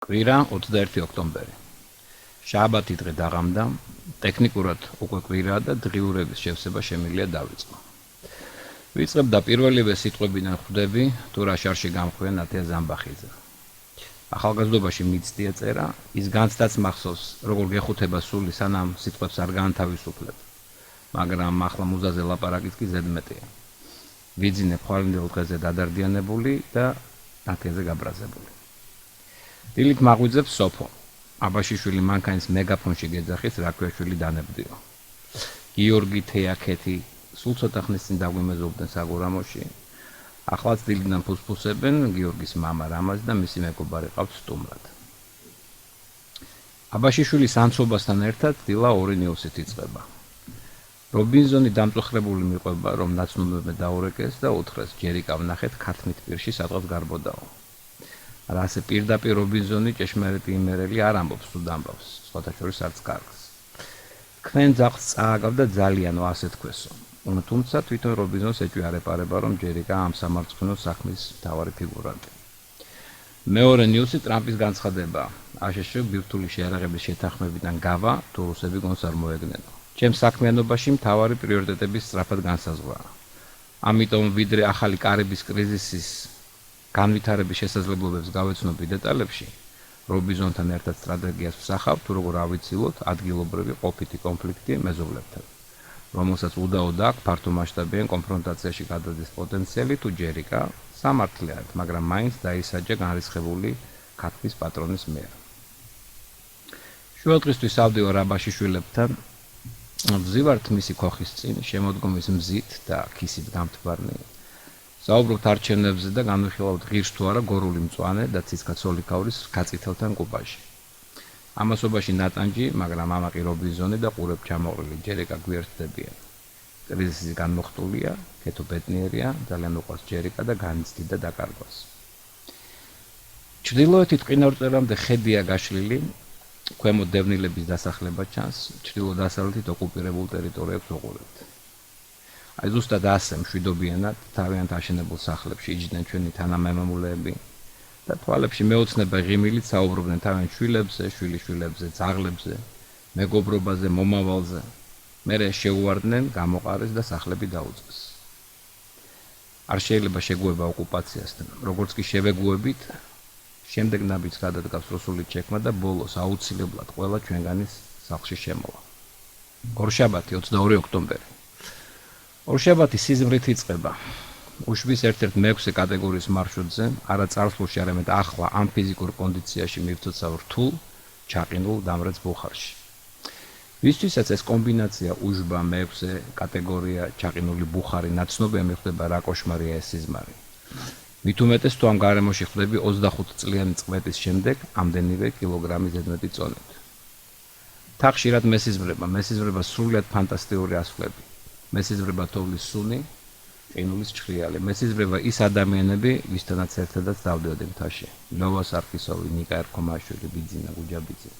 კვირა 21 ოქტომბერი. შაბათი დღე დაღამდა, ტექნიკურად უკვე კვირაა და დღიურების შევსება შემიძლია დავიწყო. ვიწყებ და პირველივე სიტყვებიდან ხვდები, თუ რა შარში გამხვია ნათია ზამბახიძე. ახალგაზრდობაში მიცდია წერა, ის განცდაც მახსოვს, როგორ გეხუთება სული, სანამ სიტყვებს არ გაანთავისუფლებ. მაგრამ ახლა მუზაზე ლაპარაკიც კი ზედმეტია. ვიძინებ ხვალინდელ დღეზე დადარდიანებული და ნათიაზე გაბრაზებული. დილით მაღვიძებს სოფო. აბაშიშვილი მანქანის მეგაფონში გეძახის რაქვიაშვილი დანებდიო. გიორგი თეაქეთი სულ ცოტა ხნის წინ დაგვიმეზობდნენ საგურამოში. ახლაც დილიდან ფუსფუსებენ გიორგის მამა რამაზი და მისი მეგობარი ყავთ სტუმრად. აბაშიშვილის ამცობასთან ერთად დილა 2 ნიუსით იწყება. რობინზონი დამწუხრებული მიყვება, რომ ნაცნობებმა დაურეკეს და უთხრეს ჯერიკა ვნახეთ ქათმით პირში სადღაც გარბოდაო. რასე პირდაპირ რობინზონი ჭეშმარიტი იმერელი არ ამბობს თუ დამბავს, სხვათა შორის არც კარგს. თქვენ ძაღლს წააგავდა ძალიანო, ასე თქვესო. თუმცა თვითონ რობინზონს ეჭვი არ ეპარება, რომ ჯერიკა ამ სამარცხვინო საქმის მთავარი ფიგურანტი. მეორე ნიუსი ტრამპის განცხადება. აშშ ბირთვული შეარაღების შეთანხმებიდან გავა, თუ რუსები გონს არ მოეგნენო. ჩემს საქმიანობაში მთავარი პრიორიტეტების სწრაფად განსაზღვრაა. ამიტომ ვიდრე ახალი კარიბის კრიზისის განვითარების შესაძლებლობებს გავეცნობი დეტალებში, რობინზონთან ერთად სტრატეგიას ვსახავ, თუ როგორ ავიცილოთ ადგილობრივი ყოფითი კონფლიქტი მეზობლებთან, რომელსაც უდაოდ აქვს ფართომასშტაბიან კონფრონტაციაში გადადის პოტენციალი თუ ჯერიკა სამართლიანად, მაგრამ მაინც დაისაჯა განრისხებული ქათმის პატრონის მიერ. შუადღისთვის ავდივარ აბაშიშვილებთან, ვზივართ მისი ქოხის წინ, შემოდგომის მზით და ქისით გამთბარნი. საუბრობთ არჩევნებზე და განვიხილავთ ღირს თუ არა გორული მწვანე და ციცქა ცოლიქავრის კაწითელთან კუბაში. ამასობაში ნატანჯი, მაგრამ ამაყი რობინზონი და ყურებ ჩამოყრილი ჯერიკა გვერდდებიან. კრიზისი განმოხტულია, ქეთო ბედნიერია, ძალიან უყვარს ჯერიკა და განიცდიდა დაკარგვას. ჩრდილოეთით ყინორწერამდე ხედია გაშლილი, ქვემოთ დევნილების დასახლება ჩანს, ჩრდილო-დასავლეთით ოკუპირებულ ტერიტორიებს უყურებთ. აი ზუსტად ასე მშვიდობიანად თავიანთ აშენებულ სახლებში იჯდნენ ჩვენი თანამემამულეები და თვალებში მეოცნება ღიმილით საუბრობდნენ თავიანთ შვილებზე, შვილიშვილებზე, ძაღლებზე, მეგობრობაზე, მომავალზე. მერე შეუვარდნენ გამოყარეს და სახლები დაუწყეს. არ შეიძლება შეგუება ოკუპაციასთან, როგორც კი შევეგუებით, შემდეგ ნაბიჯს გადადგავს რუსული ჩექმა და ბოლოს აუცილებლად ყველა ჩვენგანის სახლში შემოვა. ორშაბათი 22 ოქტომბერი. ორშაბათი სიზმრით იწყება. უშვის ერთ-ერთ მეექვსე კატეგორიის მარშრუტზე, არა წარსულში, არამედ ახლა ამ ფიზიკურ კონდიციაში მივცოცავ რთულ, ჩაყინულ დამრეც ბუხარში. ვისთვისაც ეს კომბინაცია უშბა, მეექვსე კატეგორია, ჩაყინული ბუხარი ნაცნობია, მიხვდება რა კოშმარია ეს სიზმარი. მით უმეტეს თუ ამ გარემოში ხვდები 25 წლიანი წვეთის შემდეგ ამდენივე კილოგრამის ზედმეტი წონით. თან ხშირად მესიზმრება სრულიად ფანტასტიკური ასვლები. მესიზმრება თოვლის სუნი, ყინულის ჩხრიალი. მესიზმრება ის ადამიანები, ვისთანაც ერთადაც დავდიოდი მთაში. ლოვა სარქისოვი, ნიკა ერქომაშვილი, ბიძინა გუჯაბიძე.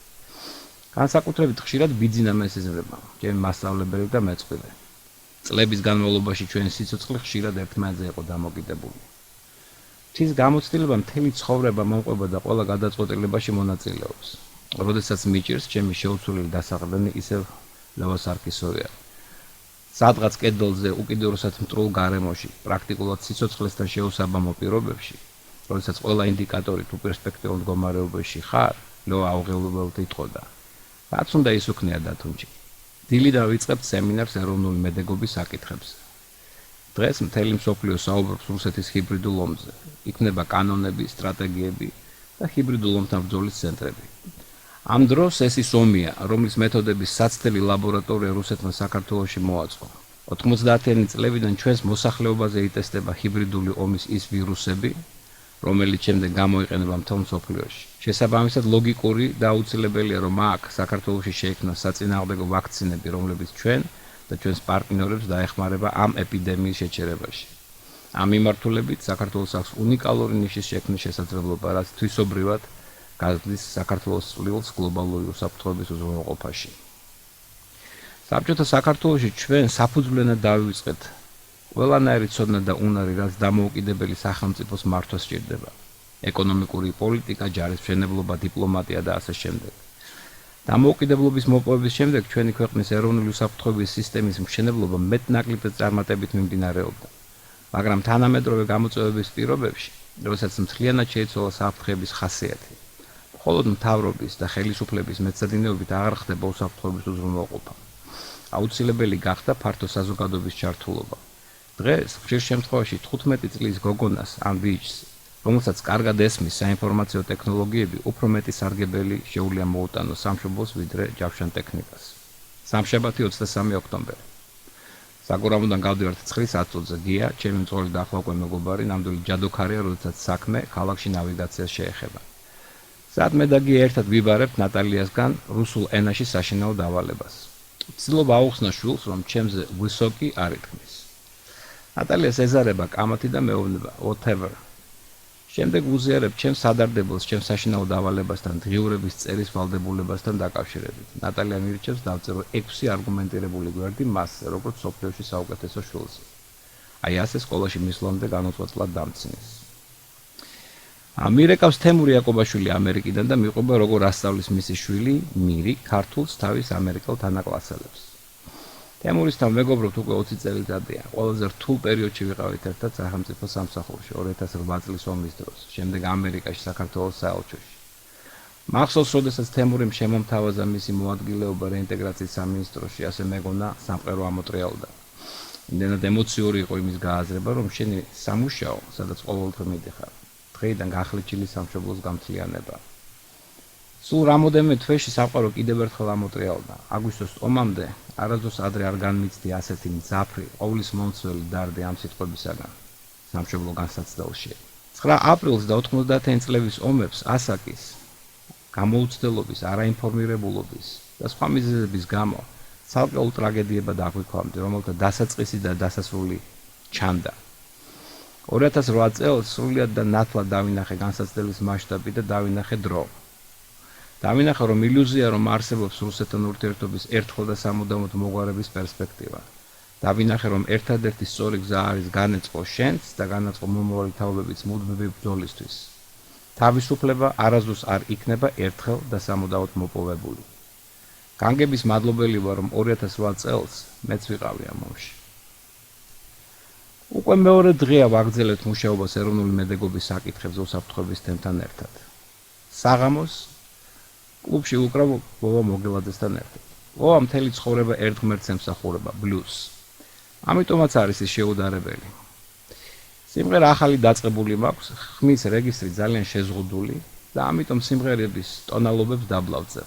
განსაკუთრებით ხშირად ბიძინა მესიზმრება, ჩემი მასწავლებელი და მეწყვილე. წლების განმავლობაში ჩვენი სიცოცხლე ხშირად ერთმანეთზე იყო დამოკიდებული. ღვთის გამოცდილება მთელი ცხოვრება მომყვება და ყველა გადაწყვეტილებაში მონაწილეობს. როდესაც მიჭირს, ჩემი შეუცვლელი დასაყრდენი ისევ ლოვა სარქისოვია. სადღაც კედელზე უკიდურესად მტრულ გარემოში, პრაქტიკულად სიცოცხლესთან შეუსაბამო პირობებში, როდესაც ყველა ინდიკატორი თუ პერსპექტიულ მდგომარეობაში ხარ, ლოვა აუღელებელად იტყოდა. რაც უნდა ის უქნია დათუნჩი. დილიდან ვიწყებთ სემინარს ეროვნული მედეგობის საკითხებზე. დღეს მთელი მსოფლიო საუბრობს რუსეთის ჰიბრიდულ ომზე. იქნება კანონები, სტრატეგიები და ჰიბრიდულ ომთან ბრძოლის ცენტრები. ამ დროს ეს ის ომია, რომლის მეთოდების საცდელი ლაბორატორია რუსეთმა საქართველოში მოაწყო. 90-იანი წლებიდან ჩვენს მოსახლეობაზე იტესტება ჰიბრიდული ომის ის ვირუსები, რომელიც შემდეგ გამოიყენება მთელ მსოფლიოში. შესაბამისად, ლოგიკური და აუცილებელია, რომ აქ საქართველოში შეიქმნას საწინააღმდეგო ვაქცინები, რომლებიც ჩვენ და ჩვენს პარტნიორებს დაეხმარება ამ ეპიდემიის შეჩერებაში. ამ მიმართულებით საქართველოს აქვს უნიკალური ნიშის შექმნის შესაძლებლობა, რაც თვისობრივად გაზრდის საქართველოს წვლილს გლობალური უსაფრთხოების უზრუნველყოფაში. საბჭოთა საქართველოში ჩვენ საფუძვლიანად დავივიწყეთ ყველანაირი ცოდნა და უნარი, რაც დამოუკიდებელი სახელმწიფოს მართვას სჭირდება. ეკონომიკური პოლიტიკა, ჯარისმშენებლობა, დიპლომატია და ასე შემდეგ. დამოუკიდებლობის მოპოვების შემდეგ ჩვენი ქვეყნის ეროვნული უსაფრთხოების სისტემის მშენებლობა მეტ-ნაკლებ წარმატებით მიმდინარეობდა. მაგრამ თანამედროვე გამოწვევების პირობებში, როდესაც მთლიანად შეიცვალა საფრთხეების ხასიათი, მხოლოდ მთავრობის და ხელისუფლების მეცადინეობით აღარ ხდება უსაფრთხოების უზრუნველყოფა. აუცილებელი გახდა ფართო საზოგადოების ჩართულობა. დღეს ხშირ შემთხვევაში 15 წლის გოგონას ან ბიჭს, რომელსაც კარგად ესმის საინფორმაციო ტექნოლოგიები, უფრო მეტი სარგებელი შეუძლია მოუტანოს სამშობლოს ვიდრე ჯავშან ტექნიკას. სამშაბათი 23 ოქტომბერი. საგურამოდან გავდივართ 9 საათზე გია, ჩემი მწვავე და ახლავე მეგობარი, ნამდვილი ჯადოქარია, როდესაც საქმე ქალაქში ნავიგაციას შეეხება. საათ მე და გია ერთად ვიბარებთ ნატალიასგან რუსულ ენაში საშინაო დავალებას. ვცდილობ აუხსნა შვილს, რომ ჩემზე ვისოკი არ ითქმის. ნატალიას ეზარება კამათი და მეუბნება, whatever. შემდეგ ვუზიარებ ჩემს სადარდებელს, ჩემს საშინაო დავალებასთან, დღიურების წერის ვალდებულებასთან დაკავშირებით. ნატალია მირჩევს დავწერო 6 არგუმენტირებული გვერდი მასზე, როგორც სოფლიოში საუკეთესო შვილზე. აი ასე სკოლაში მისვლამდე განუწყვეტლად დამცინის. მირეკავს თემური იაკობაშვილი ამერიკიდან და მიყვება როგორ ასწავლის მისი შვილი მირი ქართულს თავის ამერიკელ თანაკლასელებს. თემურისთან მეგობრობთ უკვე 20 წელიწადია. ყველაზე რთულ პერიოდში ვიყავით ერთად სახელმწიფო სამსახურში 2008 წლის ომის დროს, შემდეგ ამერიკაში, საქართველოს საელჩოში. მახსოვს, როდესაც თემურიმ შემომთავაზა მისი მოადგილეობა რეინტეგრაციის სამინისტროში, ასე მეგონა სამყარო ამოტრიალდა. იმდენად ემოციური იყო იმის გააზრება, რომ შენი სამუშაო, სადაც ყოველდღე მიდიხარ, დღეიდან გახლეჩილი სამშობლოს გამთლიანება. სულ რამოდენიმე თვეში სამყარო კიდევ ერთხელ ამოტრიალდა. აგვისტოს ომამდე არასდროს ადრე არ განმიცდი ასეთი მძაფრი, ყოვლის მომცველი დარდი ამ სიტყვებისაგან სამშობლო განსაცდელში. 9 აპრილს და 90-იანი წლების ომებს ასაკის, გამოუცდელობის, არაინფორმირებულობის და სხვა მიზეზების გამო ცალკეულ ტრაგედიებად აღვიქვამდი, რომელთა დასაწყისი და დასასრული ჩანდა. 2008 წელს სრულიად და ნათლად დავინახე განსაცდელის მასშტაბი და დავინახე დრო. დავინახე, რომ ილუზია, რომ არსებობს რუსეთთან ურთიერთობის ერთხელ და სამუდამოდ მოგვარების პერსპექტივა. დავინახე, რომ ერთადერთი სწორი გზა არის განეწყო შენს და განაწყო მომავალი თაობების მუდმივი ბრძოლისთვის. თავისუფლება არასდროს არ იქნება ერთხელ და სამუდამოდ მოპოვებული. განგების მადლობელი ვარ, რომ 2008 წელს მეც ვიყავი ამ ომში. უკვე მეორე დღეა ვაგრძელებთ მუშაობას ეროვნული მედეგობის საკითხებზე უსაფრთხოების თემთან ერთად. საღამოს კლუბში უკრავ ვოვა მოგელაძესთან ერთად. ვოვა მთელი ცხოვრება ერთ ღმერთს ემსახურება, ბლუზს. ამიტომაც არის ის შეუდარებელი. სიმღერა ახალი დაწყებული მაქვს, ხმის რეგისტრი ძალიან შეზღუდული და ამიტომ სიმღერების ტონალობებს დაბლავწევ.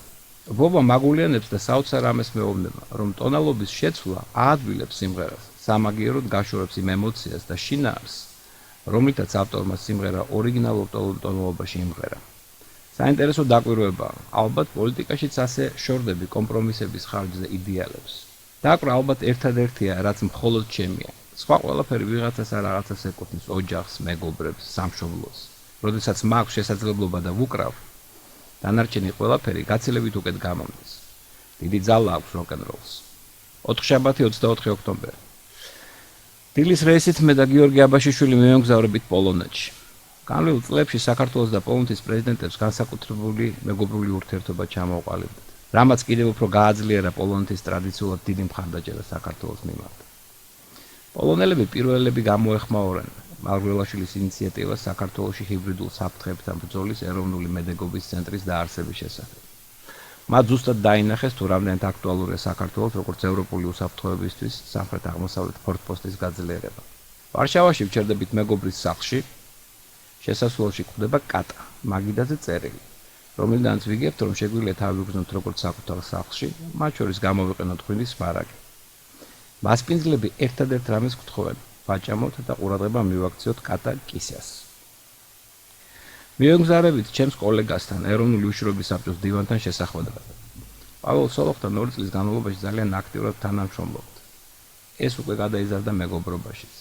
ვოვა მაგულიანებს და საოცარ ამას მეუბნება, რომ ტონალობის შეცვლა აადვილებს სიმღერას, სამაგიეროდ გაშორებს იმ ემოციას და შინაარსს, რომლითაც ავტორმა სიმღერა ორიგინალურ ტონალობაში იმღერა. საინტერესო დაკვირვებაა, ალბათ პოლიტიკაშიც ასე შორდები კომპრომისების ხარჯზე იდეალებს. დაკვრა ალბათ ერთადერთია, რაც მხოლოდ ჩემია. სხვა ყველაფერი ვიღაცას ან რაღაცას ეკუთვნის, ოჯახს, მეგობრებს, სამშობლოს. როდესაც მაქვს შესაძლებლობა და ვუკრავ, დანარჩენი ყველაფერი გაცილებით უკეთ გამომდის. დიდი ძალა აქვს როკ-ენ-როლს. 4 შაბათი 24 ოქტომბერი. დილის რეისით მე და გიორგი აბაშიშვილი მივემგზავრებით პოლონეთში. განვლილ წლებში საქართველოს და პოლონეთის პრეზიდენტებს განსაკუთრებული მეგობრული ურთიერთობა ჩამოუყალიბდათ, რამაც კიდევ უფრო გააძლიერა პოლონეთის ტრადიციულად დიდი მხარდაჭერა საქართველოს მიმართ. პოლონელები პირველები გამოეხმაურნენ მარგველაშვილის ინიციატივას საქართველოში ჰიბრიდულ საფრთხეებთან ბრძოლის ეროვნული მედეგობის ცენტრის დაარსების შესახებ. მათ ზუსტად დაინახეს თუ რამდენად აქტუალურია საქართველოს როგორც ევროპული უსაფრთხოებისთვის სამხრეთ-აღმოსავლეთ ფორტპოსტის გაძლიერება. ვარშავაში ვჩერდებით მეგობრის სახლში. შესასვლელში გვხვდება კატა, მაგიდაზე წერილი, რომელიდანაც ვიგებთ, რომ შეგვიძლია თავი ვიგრძნოთ როგორც საკუთარ სახლში, მათ შორის გამოვიყენოთ ღვინის მარაგი. მასპინძლები ერთადერთ რამეს გვთხოვენ, ვაჭამოთ და ყურადღება მივაქციოთ კატა კისას. მივემგზავრებით ჩემს კოლეგასთან, ეროვნული უშიშროების საბჭოს მდივანთან შესახვედრად. პაველო სოლოხთან 2 წლის განმავლობაში ძალიან აქტიურად თანამშრომლობთ. ეს უკვე გადაიზარდა მეგობრობაშიც.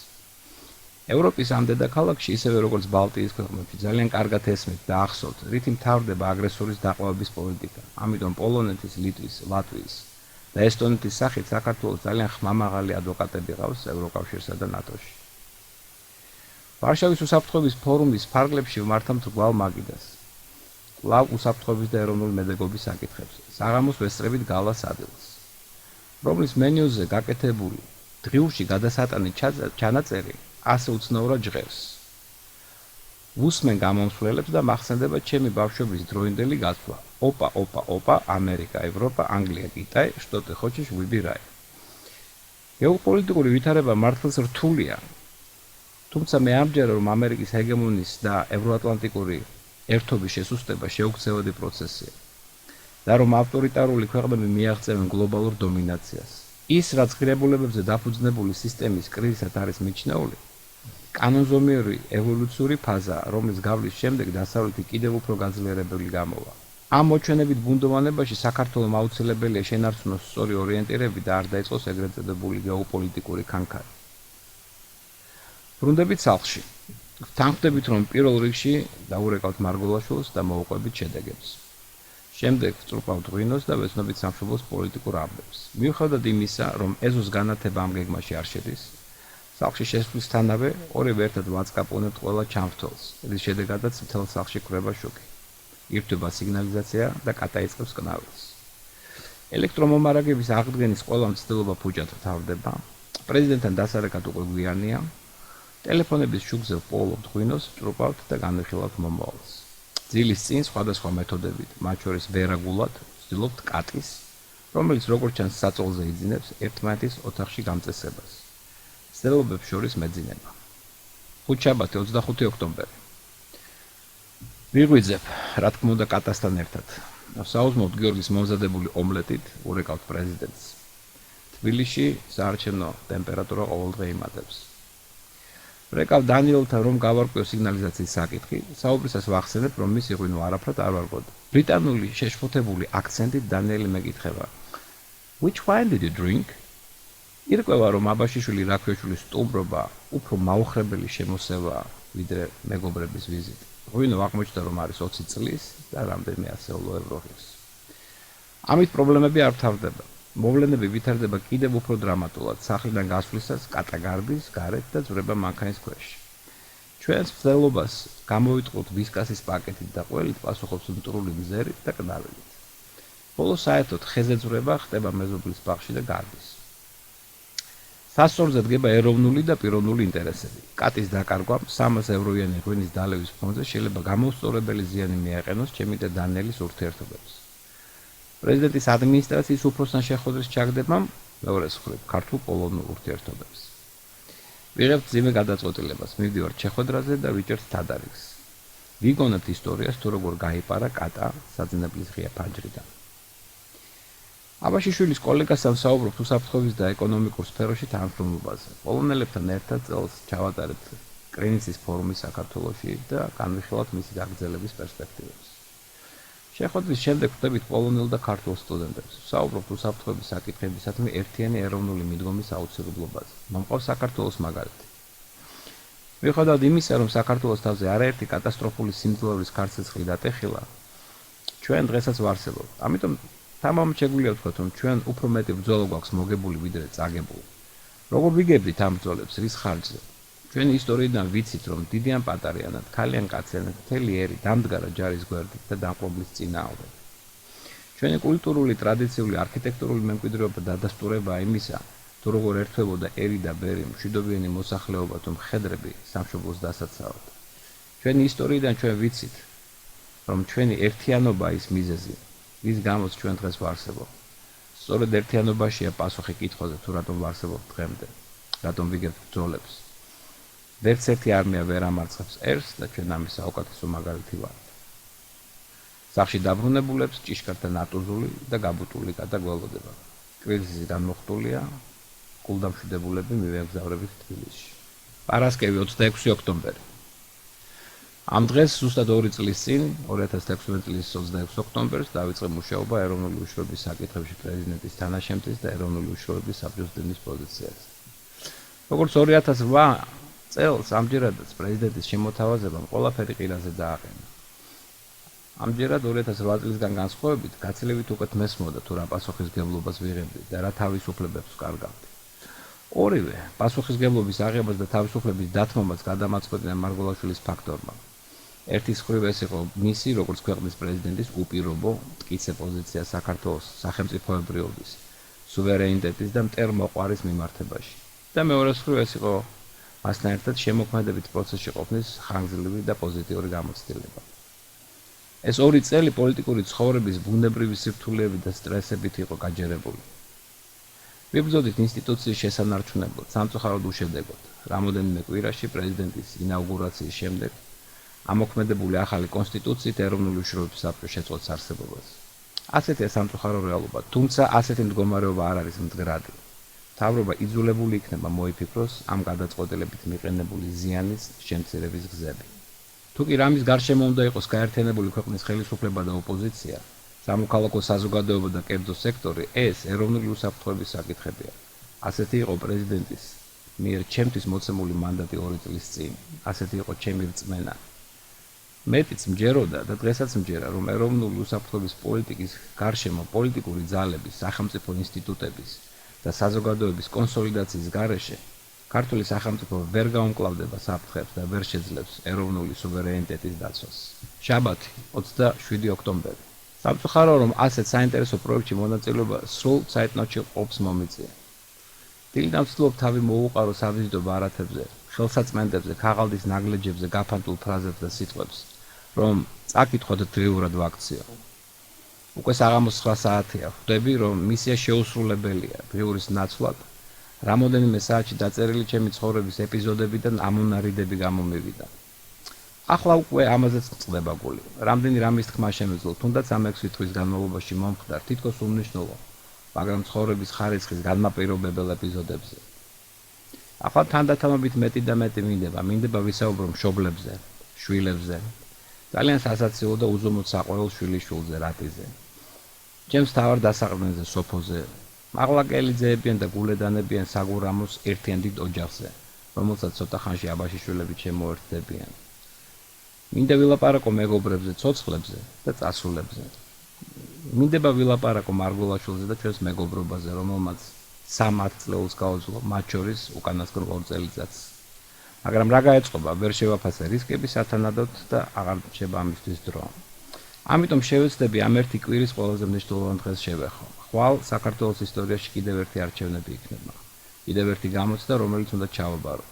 ევროპის ამ დედაქალაქში, ისევე როგორც ბალტიის ქვეყნებში, ძალიან კარგად ესმით და ახსოვთ, რითი მთავრდება აგრესორის დაყავების პოლიტიკა. ამიტომ პოლონეთის, ლიტვის, ლატვიის და ესტონეთის სახით საქართველოს ძალიან ხმამაღალი ადვოკატები ყავს ევროკავშირსა და ნატოში. ვარშავის უსაფრთხოების ფორუმის ფარგლებში ვმართავთ გვალ მაგიდას. კვლავ უსაფრთხოების და ეროვნული მედეგობის საკითხებს. საღამოს ვესწრებით გალას ადილს, რომლის მენიუზე გაკეთებული დღიურში გადასატანი ჩანაწერი ასე უცნაურად ჟღერს. უსმენ გამომსვლელებს და მახსენდება ჩემი ბავშვობის დროინდელი გაცვლა. ოპა, ამერიკა, ევროპა, ანგლია, კიტაი, შტოტი ხოჩი, შვიდი რაი. გეოპოლიტიკური ვითარება მართლაც რთულია. თუმცა მე ამჯერად რომ ამერიკის ჰეგემონის და ევროატლანტიკური ერთობის შესუსტება შეუქცევადი პროცესია და რომ ავტორიტარული ქვეყნები მიაღწევენ გლობალურ დომინაციას. ის რაც ღირებულებებზე დაფუძნებული სისტემის კრიზისად არის მიჩნეული, კანონზომიერი ევოლუციური ფაზა, რომლის გავლის შემდეგ დასავლეთი კიდევ უფრო გაძლიერებული გამოვა. ამ მოჩვენებით ბუნდოვანებაში საქართველოს აუცილებელია შენარჩუნოს სწორი ორიენტირები და არ დაიწყოს ეგრეთ წოდებული გეოპოლიტიკური ქანქარი. ბრუნდებით სახლში. თანხმდებით, რომ პირველ რიგში დაურეკავთ მარგულაშვილს და მოვუყვებით შედეგებს. შემდეგ ვწრუყავთ ღვინოს და ვეცნობით სამშობლოს პოლიტიკურ ამბებს. მიუხედავად იმისა, რომ ეზოს განათება ამ გეგმაში არ შედის, სახლში შესვლისთანავე ორივე ერთად ვაწყაპონებთ ყველა ჩამრთველს, რის შედეგადაც მთელ სახლში ხრება შოკი. ირთვება სიგნალიზაცია და კატაიწყებს კნავილს. ელექტრომომარაგების აღდგენის ყველა მცდელობა ფუჭად მთავრდება. პრეზიდენტთან დასარეკად უკვე გვიანია. ტელეფონების შუქზე ვპოულობთ ღვინოს, ვწრუყავთ და განვიხილავთ მომავალს. ძილის წინ სხვადასხვა მეთოდებით, მათ შორის ვერაგულად, ვცდილობთ კატის, რომელიც როგორც ჩანს საწოლზე იძინებს ერთმანეთის ოთახში გამწესებას. მცდელობებს შორის მეძინება. ხუთშაბათი 25 ოქტომბერი. ვიღვიძებ, რა თქმა უნდა, კატასთან ერთად. საუზმობთ გიორგის მომზადებული ომლეტით, ურეკავთ პრეზიდენტს. თბილისში საარჩევნო ტემპერატურა ყოველდღე იმატებს. ვრეკავ დანიელთან, რომ გავარკვიო სიგნალიზაციის საკითხი, საუბრისას ვახსენებ, რომ მისი ღვინო არაფრად არ ვარგოთ. ბრიტანული შეშფოთებული აქცენტით დანიელი მეკითხება. Which wine did you drink? ირკვევა, რომ აბაშიშვილი რაქვიაშვილის სტუმრობა უფრო მაუხრებელი შემოსევაა, ვიდრე მეგობრების ვიზიტი. ღვინო აღმოჩნდა, რომ არის 20 წლის და რამდენიმე ასეულო ევრო ღირს. ამით პრობლემები არ მთავრდება. მოვლენები ვითარდება კიდევ უფრო დრამატულად, სახლიდან გასვლისას კატა გარბის, გარეთ და ძვრება მანქანის ქვეშ. ჩვენს მცდელობას გამოვიტყუთ ვისკასის პაკეტით და ყველით პასუხობს მტრული მზერით და კნავილით. ბოლოს საერთოდ ხეზე ძვრება ხდება მეზობლის ბაღში და გარბის. სასწორზე დგება ეროვნული და პიროვნული ინტერესები. კატის დაკარგვამ 300 ევროიანი ღვინის დალევის ფონზე შეიძლება გამოსწორებელი ზიანი მიაყენოს ჩემი და დანიელის ურთიერთობებს. პრეზიდენტის ადმინისტრაციის უფროსთან შეხვედრის ჩაგდებამ მეორეს მხრივ ქართულ-პოლონურ ურთიერთობებს. ვიღებთ ძიმე გადაწყვეტილებას, მივდივართ შეხვედრაზე და ვიჭერთ თადარიგს. ვიგონებთ ისტორიას, თუ როგორ გაიპარა კატა საძინებლის ღია ფანჯრიდან. აბაშიშვილის კოლეგასთან ვსაუბრობთ უსაფრთხოების და ეკონომიკურ სფეროში თანამშრომლობაზე. პოლონელებთან ერთად წელს ჩავატარებთ კრინიცის ფორუმის საქართველოში და განვიხილავთ მისი გაგრძელების პერსპექტივებს. შეხვედრის შემდეგ ვხვდებით პოლონელ და ქართულ სტუდენტებს. ვსაუბრობთ უსაფრთხოების საკითხებისადმი ერთიანი ეროვნული მიდგომის აუცილებლობაზე. მომყავს საქართველოს მაგალითი. მიუხედავად იმისა, რომ საქართველოს თავზე არაერთი კატასტროფული სიმძლავრის ქარცეცხლი დატეხილა, ჩვენ დღესაც ვარსებობთ. ამიტომ თამამად შეგვიძლია ვთქვათ, რომ ჩვენ უფრო მეტი ბრძოლა გვაქვს მოგებული ვიდრე წაგებული. როგორ ვიგებდით ამ ბრძოლებს, რის ხარჯზე? ჩვენი ისტორიიდან ვიცით, რომ დიდი ან პატარიანად, ქალი ან კაცი ან მთელი ერი დამდგარა ჯარის გვერდით და დამპყრობლის წინააღმდეგ. ჩვენი კულტურული, ტრადიციული, არქიტექტურული მემკვიდრეობა დადასტურებაა იმისა, თუ როგორ ერთვებოდა ერი და ბერი, მშვიდობიანი მოსახლეობა თუ მხედრები სამშობლოს დასაცავად. ჩვენი ისტორიიდან ჩვენ ვიცით, რომ ჩვენი ერთიანობაა ის მიზეზი, რის გამოც ჩვენ დღეს ვარსებობთ. სწორედ ერთიანობაშია პასუხი კითხვაზე, თუ რატომ ვარსებობთ დღემდე, რატომ ვიგებთ ბრძოლებს. ვერც ერთი არმია ვერ ამარცხებს ერს და ჩვენ ამის საუკეთესო მაგალითი ვართ. სახლში დაბრუნებულებს ჭიშკართან ნატუზული და გაბუტული კატა გველოდება. კრიზისი განმოხტულია, კულდამშვიდებულები მივეგზავრებით თბილისში. პარასკევი 26 ოქტომბერი. ამ დღეს ზუსტად 2 წლის წინ, 2016 წლის 26 ოქტომბერს დაიწყო მუშაობა ეროვნული უშიშროების საკითხებში პრეზიდენტის თანაშემწის და ეროვნული უშიშროების საბჭოს დინის პოზიციაზე. როგორც 2008 წელს ამჯერადაც პრეზიდენტის შემოთავაზებამ ყველაფერი ყირაზე დააყენა. ამჯერად 2008 წლისგან განსხვავებით, გაცილებით უკეთ მესმოდა თუ რა პასუხისმგებლობას ვიღებდით და რა თავისუფლებებს ვკარგავდით. ორივე პასუხისმგებლობის აღებას და თავისუფლების დათმობაც გადამაწყვეტია მარგველაშვილის ფაქტორმა. ერთის მხრივ ეს იყო მისი, როგორც ქვეყნის პრეზიდენტის უპირობო მტკიცე პოზიცია საქართველოს სახელმწიფოებრიობის, სუვერენიტეტის და მტერმოყვარის მიმართებაში. და მეორეს მხრივ ეს იყო მასთან ერთად შემოქმედებით პროცესში ყოფნის ხანგრძლივი და პოზიტიური გამოცდილება. ეს ორი წელი პოლიტიკური ცხოვრების ბუნებრივი სირთულეებით და სტრესებით იყო გაჯერებული. ვიბრძოდით ინსტიტუციის შესანარჩუნებლად, სამწუხაროდ უშედეგოდ. რამოდენიმე კვირაში პრეზიდენტის ინაუგურაციის შემდეგ ამოქმედებული ახალი კონსტიტუციით ეროვნული უშიშროების საბჭოს შეწყვეტს არსებობას. ასეთია სამწუხარო რეალობა, თუმცა ასეთი მდგომარეობა არ არის მდგრადი. მთავრობა იძულებული იქნება მოიფიქროს ამ გადაწყვეტილებით მიყენებული ზიანის შემცირების გზები. თუ კი რამის გარშემო უნდა იყოს გაერთიანებული ქვეყნის ხელისუფლება და ოპოზიცია, სამოქალაქო საზოგადოება და კერძო სექტორი, ეს ეროვნული უსაფრთხოების საკითხებია. ასეთი იყო პრეზიდენტის მიერ ჩემთვის მოცემული მანდატი 2 წლის წინ. ასეთი იყო ჩემი რწმენა. მეტიც მჯეროდა და დღესაც მჯერა, რომ ეროვნული უსაფრთხოების პოლიტიკის გარშემო პოლიტიკური ძალების, სახელმწიფო ინსტიტუტების და საზოგადოების კონსოლიდაციის გარეშე ქართული სახელმწიფო ვერ გაუმკლავდება საფრთხებს და ვერ შეძლებს ეროვნული სუვერენიტეტის დაცვას. შაბათი, 27 ოქტომბერი. სამწუხაროა, რომ ასეთ საინტერესო პროექტში მონაწილეობა სრულ საერთნოში ყოფს მომიწია. დილიდან ვცდილობ თავი მოუყარო საბიზნესო ბარათებზე, ხელსაწმენდებზე, ქაღალდის ნაგლეჯებზე, გაფანტულ ფრაზებს და სიტყვებს, რომ წაკითხოთ დღიურად ვაქციო. უკვე საღამოს 9 საათია, ხვდები, რომ მისია შეუსრულებელია, დღიურის ნაცვლად. რამოდენიმე საათში დაწერილი ჩემი ცხოვრების ეპიზოდებიდან ამონარიდები გამომივიდა. ახლა უკვე ამაზეც წყდება გული. რამდენი რამის თქმა შემეძლო, თუნდაც ამ 6 თვის განმავლობაში მომხდარ თითქოს უმნიშვნელო, მაგრამ ცხოვრების ხარისხის განმაპირობებელ ეპიზოდებზე. ახლა თანდათანობით მეტი და მეტი მინდება ვისაუბრო მშობლებზე, შვილებზე. ძალიან სასაცილო და უზომოდ საყვარელ შვილიშვილზე, რატიზე. ჩემს თავარ დასაყრდენზე, სოფოზე. მაღლაკელი ძეებიან და გულედანებიან საგურამოს ერთიან დიდ ოჯახზე, რომელსაც ცოტა ხანში აბაშიშვილები შემოერთდებიან. მინდა ვილაპარაკო მეგობრებზე, ცოცხლებზე და წასულებზე. მინდება ვილაპარაკო მარგველაშვილზე და ჩვენს მეგობრობაზე, რომელმაც 3 წლეულს გაუძლო, მათ შორის უკანასკნელ 2 წელიწადს. მაგრამ რა გაეწყობა, ვერ შევაფასე რისკები სათანადოდ და აღარ რჩება ამისთვის დრო. ამიტომ შევეცდები ამ ერთი კვირის ყველაზე მნიშვნელოვან დღეს შევეხო. ხვალ საქართველოს ისტორიაში კიდევ ერთი არჩევნები იქნება. კიდევ ერთი გამოცდა, რომელიც უნდა ჩავაბაროთ.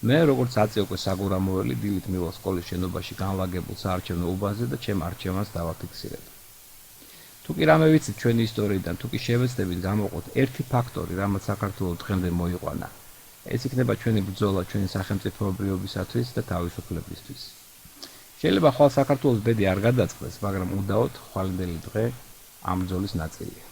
მე, როგორც აწიოკვე საგურამოველი, დილით მივალ სკოლის შენობაში განლაგებულ საარჩევნო უბანზე და ჩემ არჩევანს დავაფიქსირებ. თუ კი რამე ვიცით ჩვენი ისტორიიდან, თუ კი შევეცდებით გამოვყოთ ერთი ფაქტორი, რამაც საქართველოს დღემდე მოიყვანა, ეს იქნება ჩვენი ბრძოლა ჩვენი სახელმწიფოებრიობისათვის და თავისუფლებისთვის. შეიძლება ხვალ საქართველოს ბედი არ გადაწყდეს, მაგრამ უდაოდ ხვალინდელი დღე ამ ბრძოლის ნაწილია.